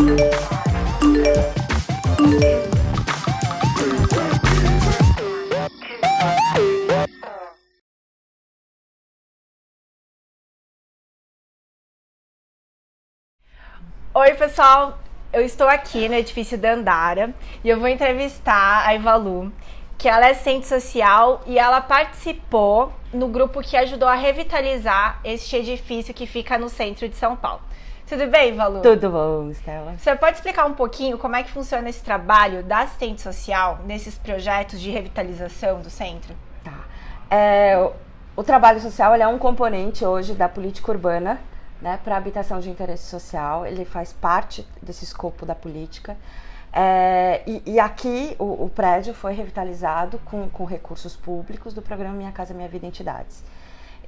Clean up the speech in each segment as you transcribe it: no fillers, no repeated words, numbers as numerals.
Oi pessoal, eu estou aqui no edifício Dandara e eu vou entrevistar a Ivalu, que ela é assistente social e ela participou no grupo que ajudou a revitalizar este edifício que fica no centro de São Paulo. Tudo bem, Ivalu? Tudo bom, Estela. Você pode explicar um pouquinho como é que funciona esse trabalho da assistente social nesses projetos de revitalização do centro? Tá. O trabalho social ele é um componente hoje da política urbana, né, para habitação de interesse social. Ele faz parte desse escopo da política. E aqui o prédio foi revitalizado com recursos públicos do programa Minha Casa Minha Vida Entidades.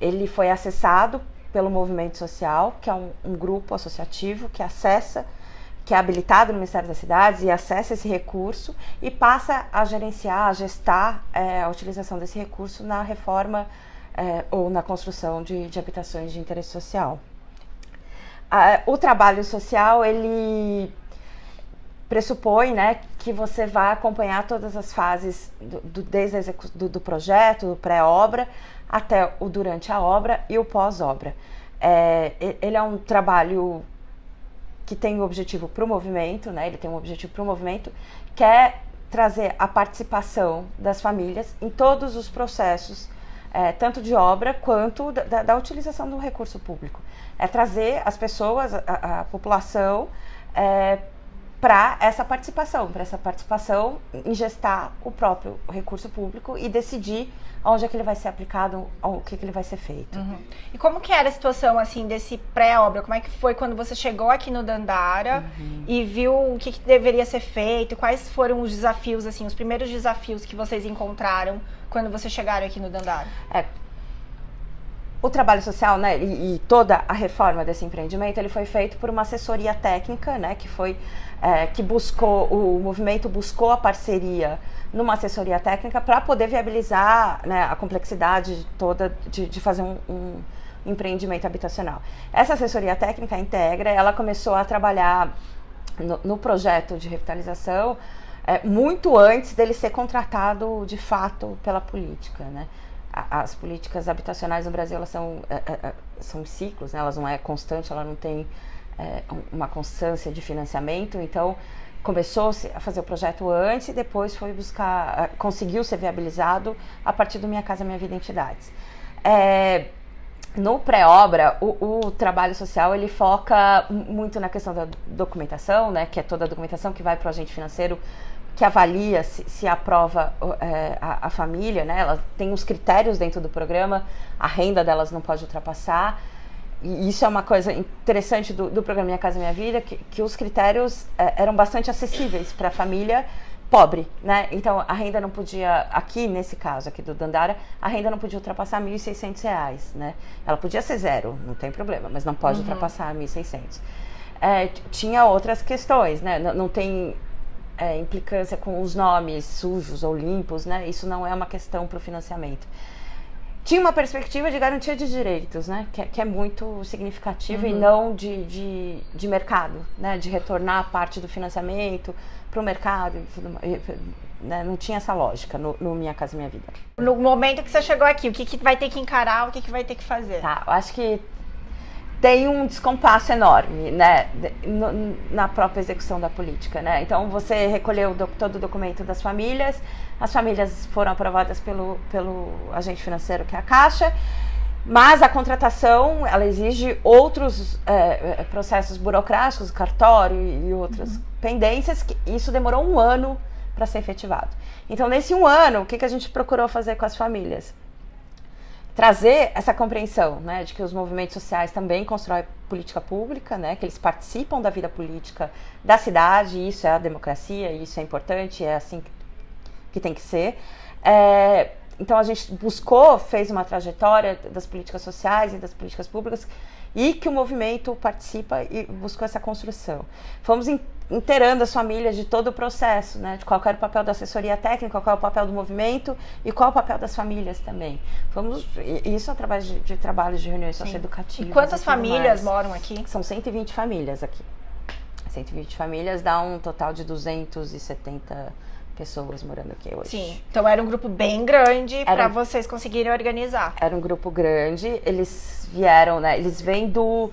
Ele foi acessado pelo Movimento Social, que é um grupo associativo que é habilitado no Ministério das Cidades e acessa esse recurso e passa a gerenciar, a gestar a utilização desse recurso na reforma ou na construção de habitações de interesse social. O trabalho social, ele pressupõe, né, que você vai acompanhar todas as fases desde do projeto, do pré-obra, até o durante a obra e o pós-obra. Ele é um trabalho que tem um objetivo para o movimento, né, ele tem um objetivo para o movimento, que é trazer a participação das famílias em todos os processos, tanto de obra quanto da utilização do recurso público. É trazer as pessoas, a população, para essa participação em gestar o próprio recurso público e decidir onde é que ele vai ser aplicado, o que ele vai ser feito. Uhum. E como que era a situação assim desse pré-obra? Como é que foi quando você chegou aqui no Dandara e viu o que deveria ser feito? Quais foram os desafios, assim, os primeiros desafios que vocês encontraram quando vocês chegaram aqui no Dandara? O trabalho social, né, e toda a reforma desse empreendimento, ele foi feito por uma assessoria técnica, né, o movimento buscou a parceria numa assessoria técnica para poder viabilizar, né, a complexidade toda de fazer um empreendimento habitacional. Essa assessoria técnica, a Integra, ela começou a trabalhar no projeto de revitalização muito antes dele ser contratado de fato pela política, né? As políticas habitacionais no Brasil, elas são ciclos, né? Elas não é constante, ela não tem uma constância de financiamento. Então, começou-se a fazer o projeto antes e depois foi buscar, conseguiu ser viabilizado a partir do Minha Casa Minha Vida Entidades. No pré-obra, o trabalho social, ele foca muito na questão da documentação, né? Que é toda a documentação que vai para o agente financeiro, que avalia se aprova a família, né? Ela tem uns critérios dentro do programa, a renda delas não pode ultrapassar, e isso é uma coisa interessante do programa Minha Casa Minha Vida, que os critérios eram bastante acessíveis para a família pobre, né? Então a renda não podia, aqui nesse caso aqui do Dandara, a renda não podia ultrapassar R$ 1.600, né? Ela podia ser zero, não tem problema, mas não pode ultrapassar 1.600. Tinha outras questões, né? Não tem implicância com os nomes sujos ou limpos, né? Isso não é uma questão para o financiamento. Tinha uma perspectiva de garantia de direitos, né? Que é muito significativa e não de mercado, né? De retornar parte do financiamento para o mercado e tudo mais, né? Não tinha essa lógica no Minha Casa Minha Vida. No momento que você chegou aqui, o que vai ter que encarar, o que vai ter que fazer? Tá, eu acho que tem um descompasso enorme, né, na própria execução da política, né? Então você recolheu todo o documento das famílias, as famílias foram aprovadas pelo agente financeiro, que é a Caixa, mas a contratação, ela exige outros processos burocráticos, cartório e outras pendências, que isso demorou 1 ano para ser efetivado. Então nesse 1 ano, o que a gente procurou fazer com as famílias? Trazer essa compreensão, né, de que os movimentos sociais também constroem política pública, né, que eles participam da vida política da cidade, e isso é a democracia, e isso é importante, é assim que tem que ser. Então a gente fez uma trajetória das políticas sociais e das políticas públicas e que o movimento participa e buscou essa construção. Fomos inteirando as famílias de todo o processo, né, de qual era o papel da assessoria técnica, qual é o papel do movimento e qual é o papel das famílias também. Isso é através de trabalhos de reuniões socioeducativas. E quantas famílias moram aqui? São 120 famílias aqui. 120 famílias, dá um total de 270 pessoas morando aqui hoje. Sim, então era um grupo bem grande para vocês conseguirem organizar. Era um grupo grande, eles vieram, né, eles vêm do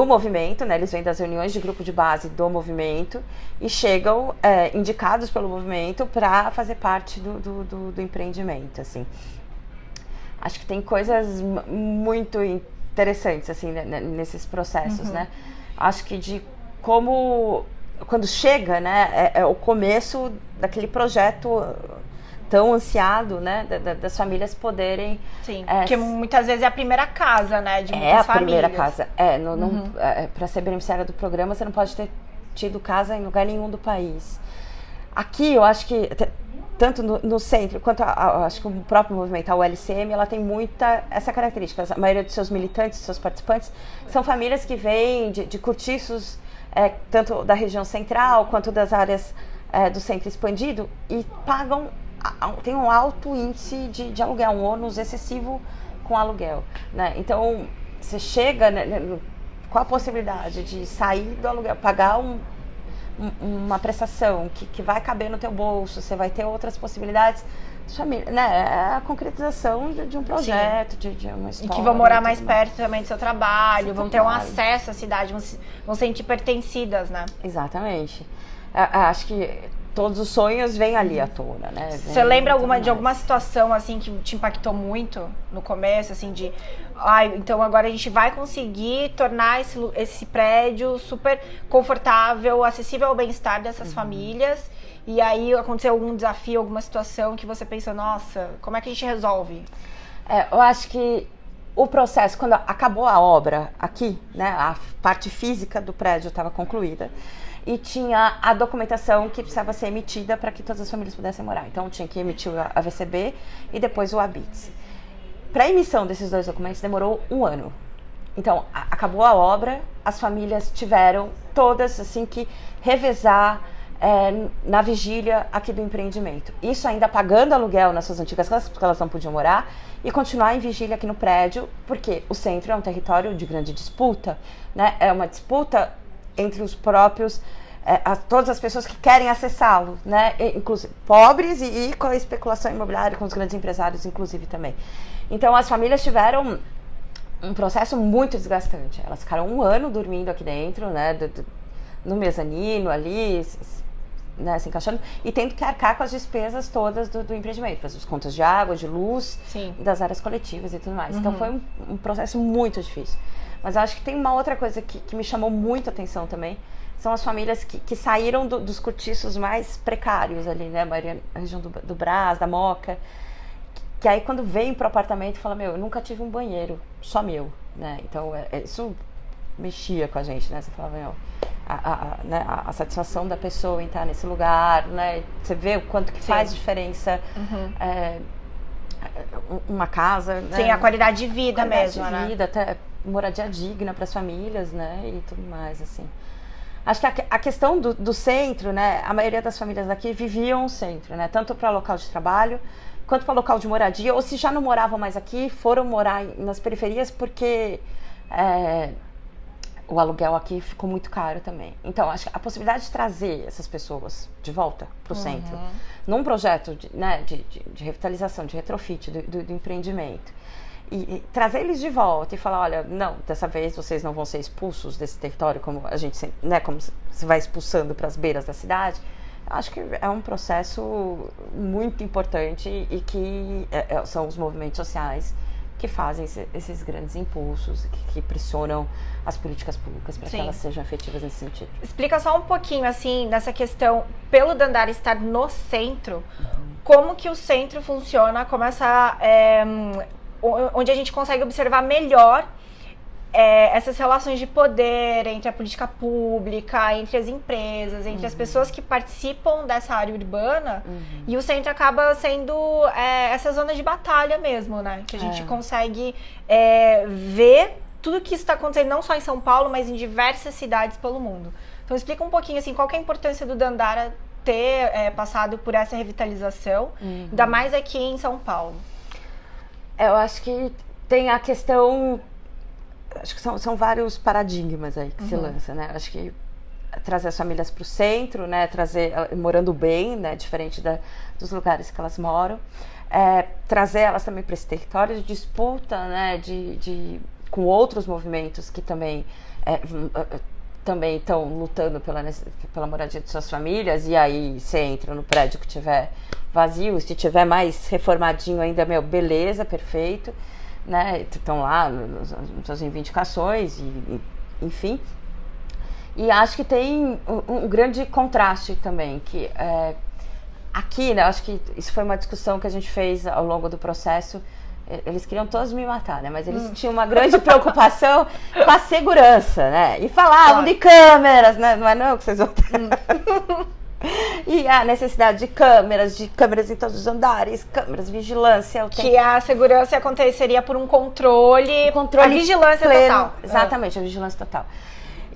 movimento, né, eles vêm das reuniões de grupo de base do movimento e chegam indicados pelo movimento para fazer parte do empreendimento, assim. Acho que tem coisas muito interessantes, assim, né, nesses processos, né? Acho que de como, quando chega, né, é o começo daquele projeto tão ansiado, né, das famílias poderem... Sim, porque muitas vezes é a primeira casa, né, de muitas famílias. É a primeira casa. Para ser beneficiária do programa, você não pode ter tido casa em lugar nenhum do país. Aqui, eu acho que, tanto no centro, quanto acho que o próprio movimento, a ULCM, ela tem muita essa característica. A maioria dos seus militantes, dos seus participantes, são famílias que vêm de cortiços, tanto da região central, quanto das áreas do centro expandido, e pagam... tem um alto índice de aluguel, um ônus excessivo com aluguel, né? Então, você chega, né, com a possibilidade de sair do aluguel, pagar uma prestação que vai caber no teu bolso, você vai ter outras possibilidades, né? É a concretização de um projeto, de uma história. E que vão morar mais perto também do seu trabalho, vão ter um acesso à cidade, vão sentir pertencidas, né? Exatamente. Acho que todos os sonhos vêm ali à tona, né? Você lembra de alguma situação, assim, que te impactou muito no começo, assim, então agora a gente vai conseguir tornar esse prédio super confortável, acessível ao bem-estar dessas famílias, e aí aconteceu algum desafio, alguma situação que você pensa, nossa, como é que a gente resolve? Eu acho que o processo, quando acabou a obra aqui, né, a parte física do prédio estava concluída, e tinha a documentação que precisava ser emitida para que todas as famílias pudessem morar. Então, tinha que emitir a VCB e depois o ABITS. Para a emissão desses dois documentos, demorou 1 ano. Então, acabou a obra, as famílias tiveram todas, assim, que revezar na vigília aqui do empreendimento. Isso ainda pagando aluguel nas suas antigas casas, porque elas não podiam morar, e continuar em vigília aqui no prédio, porque o centro é um território de grande disputa, né? É uma disputa entre os próprios, todas as pessoas que querem acessá-lo, né? Inclusive pobres e com a especulação imobiliária, com os grandes empresários, inclusive, também. Então, as famílias tiveram um processo muito desgastante. Elas ficaram 1 ano dormindo aqui dentro, né? No mezanino, ali, né, se encaixando, e tendo que arcar com as despesas todas do empreendimento, as contas de água, de luz, das áreas coletivas e tudo mais. Então, foi um processo muito difícil. Mas eu acho que tem uma outra coisa que me chamou muito a atenção também, são as famílias que saíram dos cortiços mais precários ali, né? A região do Brás, da Moca, que aí quando vem pro apartamento fala, eu nunca tive um banheiro, só meu, né? Então, isso mexia com a gente, né? Você falava, né? A satisfação da pessoa em estar nesse lugar, né? Você vê o quanto que faz diferença uma casa, né? Sim, a qualidade de vida mesmo, né? Vida, até moradia digna para as famílias, né? E tudo mais, assim. Acho que a questão do centro, né? A maioria das famílias daqui viviam no centro, né? Tanto para local de trabalho, quanto para local de moradia, ou se já não moravam mais aqui, foram morar nas periferias porque o aluguel aqui ficou muito caro também. Então, acho que a possibilidade de trazer essas pessoas de volta para o centro, num projeto de revitalização, de retrofit do empreendimento, e trazer eles de volta e falar, olha, não, dessa vez vocês não vão ser expulsos desse território, como a gente, né, como se vai expulsando para as beiras da cidade. Acho que é um processo muito importante e que são os movimentos sociais que fazem esses grandes impulsos, que pressionam as políticas públicas para que elas sejam efetivas nesse sentido. Explica só um pouquinho, assim, nessa questão, pelo Dandara estar no centro, como que o centro funciona, como onde a gente consegue observar melhor essas relações de poder entre a política pública, entre as empresas, entre as pessoas que participam dessa área urbana, e o centro acaba sendo essa zona de batalha mesmo, né? Que a gente consegue ver tudo que está acontecendo, não só em São Paulo, mas em diversas cidades pelo mundo. Então explica um pouquinho, assim, qual que é a importância do Dandara ter passado por essa revitalização, ainda mais aqui em São Paulo. Eu acho que tem a questão... Acho que são vários paradigmas aí que se lança, né? Acho que trazer as famílias para o centro, né, trazer morando bem, né, diferente dos lugares que elas moram, trazer elas também para esse território de disputa, né, com outros movimentos que também estão lutando pela moradia de suas famílias, e aí você entra no prédio que tiver vazio, se tiver mais reformadinho ainda, beleza, perfeito, né, estão lá nas suas reivindicações, enfim. E acho que tem um grande contraste também, que aqui, né, acho que isso foi uma discussão que a gente fez ao longo do processo. Eles queriam todos me matar, né? Mas eles tinham uma grande preocupação com a segurança, né? E falavam de câmeras, né? Não é não que vocês vão ter. E a necessidade de câmeras em todos os andares, câmeras de vigilância. Que a segurança aconteceria por um controle, a vigilância pleno, total. Exatamente, a vigilância total.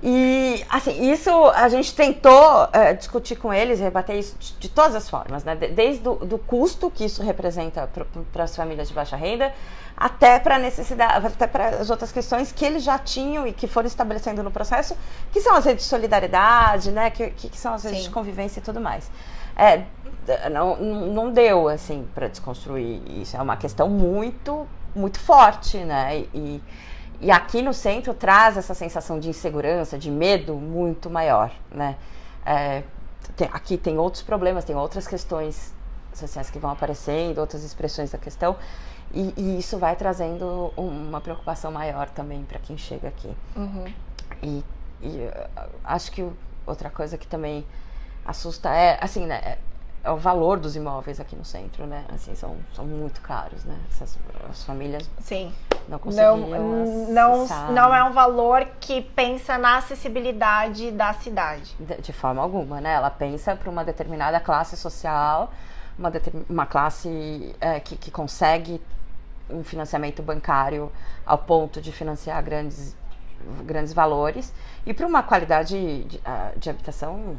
E, assim, isso a gente tentou discutir com eles, rebater isso de todas as formas, né? Desde do custo que isso representa para as famílias de baixa renda, até para a necessidade, até para as outras questões que eles já tinham e que foram estabelecendo no processo, que são as redes de solidariedade, né? Que são as redes de convivência e tudo mais. Não deu, assim, para desconstruir isso. É uma questão muito, muito forte, né? E aqui no centro traz essa sensação de insegurança, de medo muito maior, né? Aqui tem outros problemas, tem outras questões sociais que vão aparecendo, outras expressões da questão, e isso vai trazendo uma preocupação maior também para quem chega aqui. Uhum. E acho que outra coisa que também assusta assim, né? É o valor dos imóveis aqui no centro, né? Assim, são muito caros, né? As famílias não conseguiriam acessar. Não é um valor que pensa na acessibilidade da cidade. De forma alguma, né? Ela pensa para uma determinada classe social, uma classe que consegue um financiamento bancário ao ponto de financiar grandes valores, e para uma qualidade de habitação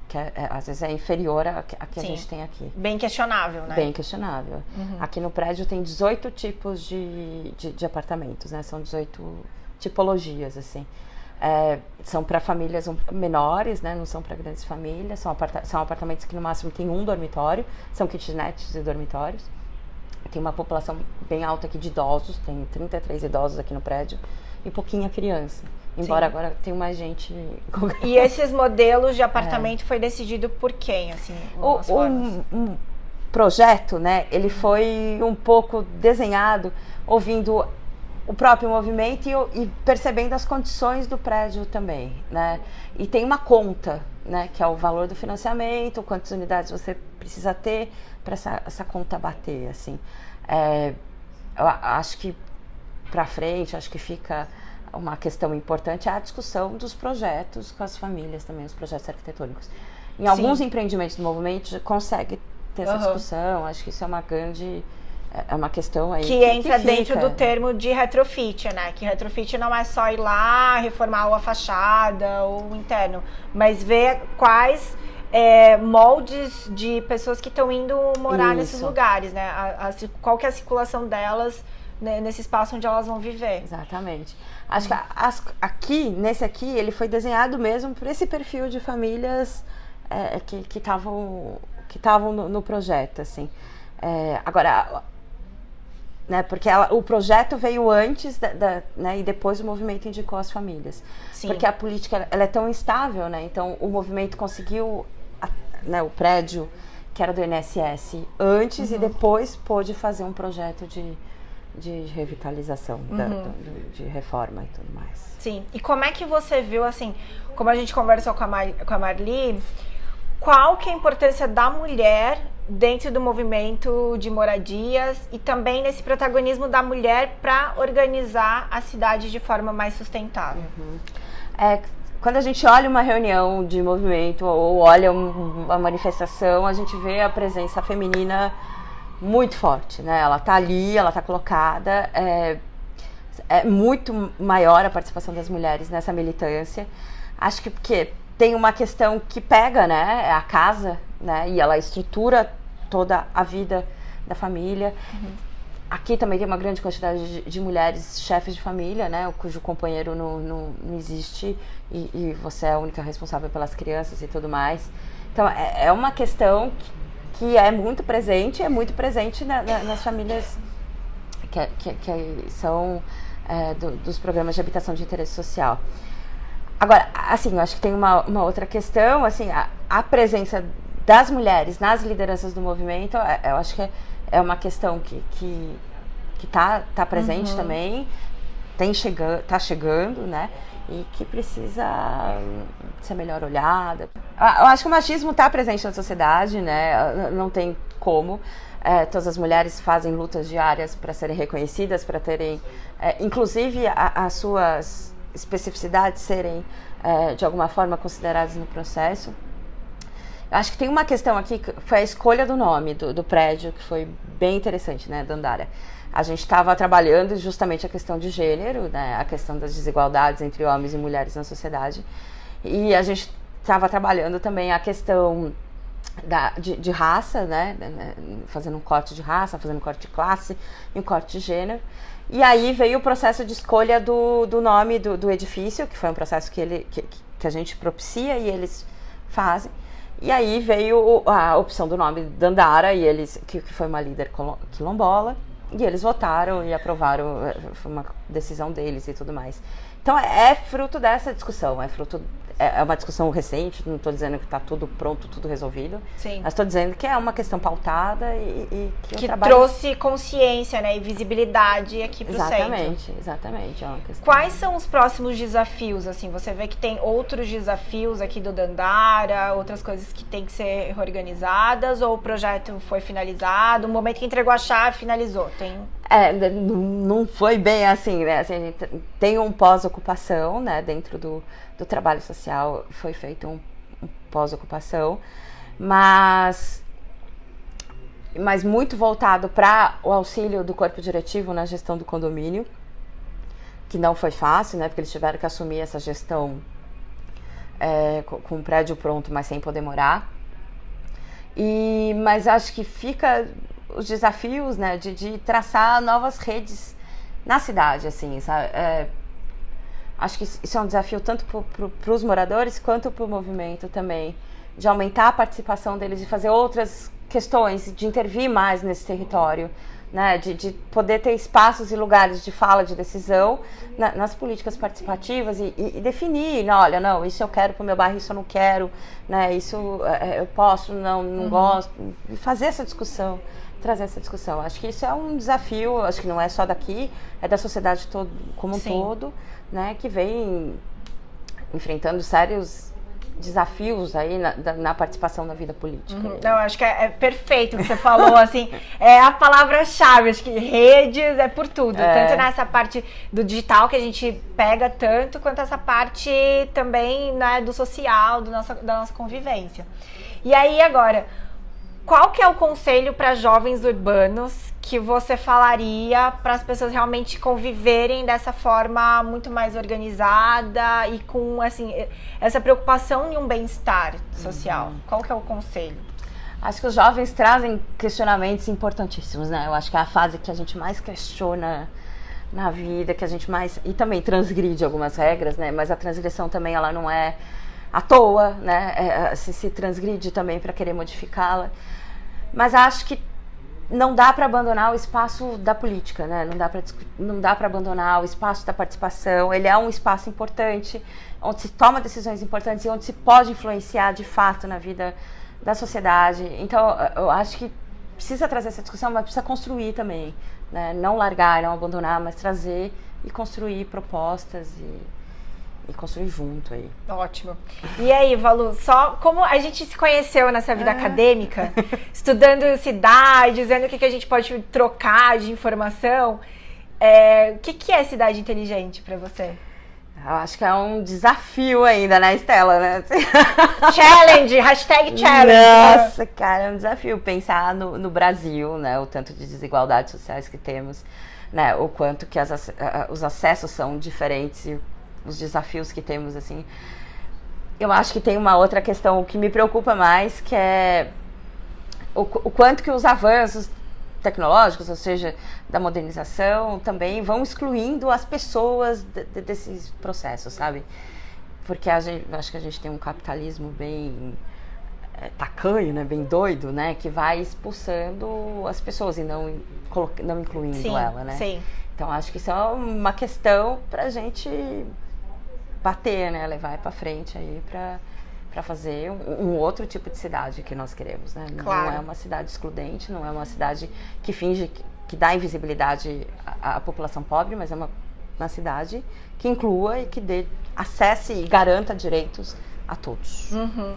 que às vezes é inferior à que a gente tem aqui. Bem questionável, né? Bem questionável. Uhum. Aqui no prédio tem 18 tipos de apartamentos, né? São 18 tipologias, assim. São para famílias menores, né? Não são para grandes famílias. São apartamentos que no máximo tem um dormitório. São kitnets e dormitórios. Tem uma população bem alta aqui de idosos. Tem 33 idosos aqui no prédio. E pouquinha criança. Embora agora tenha mais gente. E esses modelos de apartamento foi decidido por quem, assim? Um projeto, né? Ele foi um pouco desenhado ouvindo o próprio movimento e percebendo as condições do prédio também, né? E tem uma conta, né? Que é o valor do financiamento, quantas unidades você precisa ter para essa conta bater, assim. Eu acho que para frente, acho que fica uma questão importante, é a discussão dos projetos com as famílias também, os projetos arquitetônicos. Em alguns empreendimentos do movimento consegue ter essa discussão, acho que isso é uma grande... É uma questão aí que entra dentro do termo de retrofit, né? Que retrofit não é só ir lá, reformar a fachada ou o interno, mas ver quais moldes de pessoas que estão indo morar nesses lugares, né? Qual que é a circulação delas, né, nesse espaço onde elas vão viver. Exatamente. Acho que nesse aqui, ele foi desenhado mesmo por esse perfil de famílias que estavam no projeto, assim. Agora, né, porque o projeto veio antes, né, e depois o movimento indicou as famílias. Sim. Porque a política ela é tão instável, né? Então o movimento conseguiu, né, o prédio que era do INSS antes e depois pôde fazer um projeto de revitalização, de reforma e tudo mais. Sim. E como é que você viu, assim, como a gente conversou com a Marli, qual que é a importância da mulher dentro do movimento de moradias e também nesse protagonismo da mulher para organizar a cidade de forma mais sustentável? Quando a gente olha uma reunião de movimento ou olha uma manifestação, a gente vê a presença feminina muito forte, né? Ela tá ali, ela tá colocada, é muito maior a participação das mulheres nessa militância. Acho que porque tem uma questão que pega, né? É a casa, né? E ela estrutura toda a vida da família. Aqui também tem uma grande quantidade de mulheres chefes de família, né, cujo companheiro não existe e você é a única responsável pelas crianças e tudo mais. Então, é uma questão que é muito presente nas famílias que são dos programas de habitação de interesse social. Agora, assim, eu acho que tem uma outra questão, assim, a presença das mulheres nas lideranças do movimento, eu acho que é uma questão que tá presente também, tá chegando, né? E que precisa ser melhor olhada. Eu acho que o machismo está presente na sociedade, né? Não tem como. Todas as mulheres fazem lutas diárias para serem reconhecidas, para terem, inclusive, as suas especificidades serem, de alguma forma, consideradas no processo. Eu acho que tem uma questão aqui, que foi a escolha do nome do prédio, que foi bem interessante, né, Dandara? A gente estava trabalhando justamente a questão de gênero, né, a questão das desigualdades entre homens e mulheres na sociedade. E a gente estava trabalhando também a questão de raça, né, fazendo um corte de raça, fazendo um corte de classe e um corte de gênero. E aí veio o processo de escolha do nome do edifício, que foi um processo que a gente propicia e eles fazem. E aí veio a opção do nome Dandara, e eles, que foi uma líder quilombola, e eles votaram e aprovaram, foi uma decisão deles e tudo mais. Então é fruto dessa discussão, é uma discussão recente, não estou dizendo que está tudo pronto, tudo resolvido. Sim. Mas estou dizendo que é uma questão pautada e que trouxe consciência, né, e visibilidade aqui para o centro. Exatamente. É uma questão. Quais são os próximos desafios? Assim, você vê que tem outros desafios aqui do Dandara, outras coisas que tem que ser reorganizadas, ou o projeto foi finalizado? No momento que entregou a chave, finalizou? Não foi bem assim, né? Assim, a gente tem um pós-ocupação, né? Dentro do trabalho social foi feito um pós-ocupação, mas muito voltado para o auxílio do corpo diretivo na gestão do condomínio, que não foi fácil, né? Porque eles tiveram que assumir essa gestão com o prédio pronto, mas sem poder morar. Mas acho que fica os desafios, né, de traçar novas redes na cidade, assim, sabe? Acho que isso é um desafio tanto para os moradores quanto para o movimento também, de aumentar a participação deles, de fazer outras questões, de intervir mais nesse território, né, de poder ter espaços e lugares de fala, de decisão nas políticas participativas e definir, não, isso eu quero para o meu bairro, isso eu não quero, né, isso eu posso, não gosto, e fazer essa discussão, trazer essa discussão. Acho que isso é um desafio, acho que não é só daqui, é da sociedade como um todo, né, que vem enfrentando sérios desafios aí na participação na vida política. Não, acho que é perfeito o que você falou, assim, é a palavra-chave, acho que redes é por tudo, tanto nessa parte do digital que a gente pega tanto, quanto essa parte também, né, do social, da nossa convivência. E aí agora, qual que é o conselho para jovens urbanos que você falaria para as pessoas realmente conviverem dessa forma muito mais organizada e com, assim, essa preocupação em um bem-estar social? Qual que é o conselho? Acho que os jovens trazem questionamentos importantíssimos, né? Eu acho que é a fase que a gente mais questiona na vida, que a gente mais... E também transgride algumas regras, né? Mas a transgressão também, ela não é à toa, né? Se transgride também para querer modificá-la. Mas acho que não dá para abandonar o espaço da política, né? Não dá para abandonar o espaço da participação. Ele é um espaço importante, onde se toma decisões importantes e onde se pode influenciar de fato na vida da sociedade. Então, eu acho que precisa trazer essa discussão, mas precisa construir também, né? Não largar, não abandonar, mas trazer e construir propostas e construir junto aí. Ótimo. E aí, Valu, só como a gente se conheceu nessa vida acadêmica, estudando cidades, vendo o que a gente pode trocar de informação, o que é cidade inteligente para você? Eu acho que é um desafio ainda, né, Estela, né? Challenge, #challenge. Nossa, cara, é um desafio pensar no Brasil, né, o tanto de desigualdades sociais que temos, né, o quanto que os acessos são diferentes e os desafios que temos, assim. Eu acho que tem uma outra questão que me preocupa mais, que é o quanto que os avanços tecnológicos, ou seja, da modernização, também vão excluindo as pessoas desses processos, sabe? Porque acho que a gente tem um capitalismo bem tacanho, né, bem doido, né, que vai expulsando as pessoas e não incluindo ela, né? Sim. Então acho que isso é uma questão pra gente bater, né, levar para frente aí para fazer um outro tipo de cidade que nós queremos, né? Claro. Não é uma cidade excludente, não é uma cidade que finge que dá invisibilidade à população pobre, mas é uma cidade que inclua e que dê acesso e garanta direitos a todos. Uhum.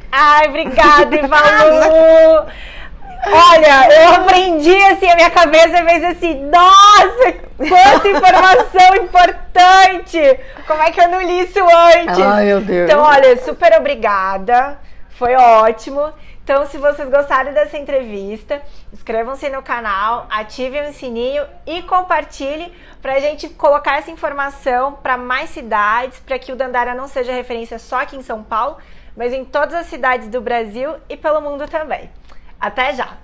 Ai, obrigada, Ivalu! Olha, eu aprendi assim, a minha cabeça fez assim, nossa, quanta informação importante! Como é que eu não li isso antes? Ai, meu Deus! Então, olha, super obrigada, foi ótimo. Então, se vocês gostaram dessa entrevista, inscrevam-se no canal, ativem o sininho e compartilhem para a gente colocar essa informação para mais cidades, para que o Dandara não seja referência só aqui em São Paulo, mas em todas as cidades do Brasil e pelo mundo também. Até já!